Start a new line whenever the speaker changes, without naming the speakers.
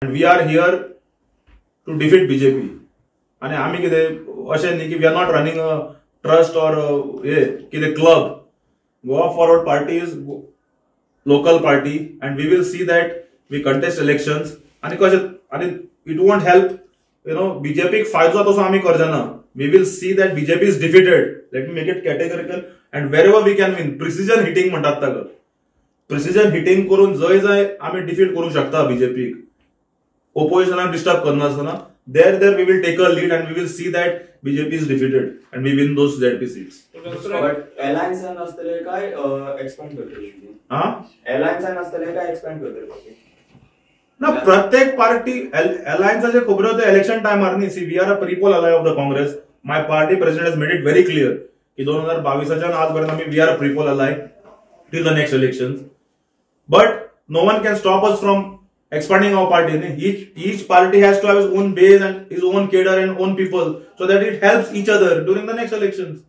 and we are here to defeat BJP. And आम्ही कितें अशें न्ही की we are not running a trust or कितें club. Goa Forward Party is local party, and we will see that we contest elections. And it won't help, BJP फायदो तसो आम्ही Karjana. We will see that BJP is defeated. Let me make it categorical. And wherever we can win, precision hitting म्हणतात ताका. Precision hitting करून जय आम्ही defeat करू शकता BJP. Opposition disturb करना there we will take a lead and we will see that BJP is defeated and we win those ZP seats.
But alliance नसतले काय expand करतले? Alliance नसतले काय expand करतले?
ना प्रत्येक पार्टी alliance खबर होते election टाइमार न्ही. See, we are a pre-poll ally of the Congress. My party president has made it very clear की 2022 आजपर्यंत आम्ही we are a pre-poll ally till the next elections. But no one can stop us from expanding our party. Each party has to have his own base and his own cadre and own people so that it helps each other during the next elections.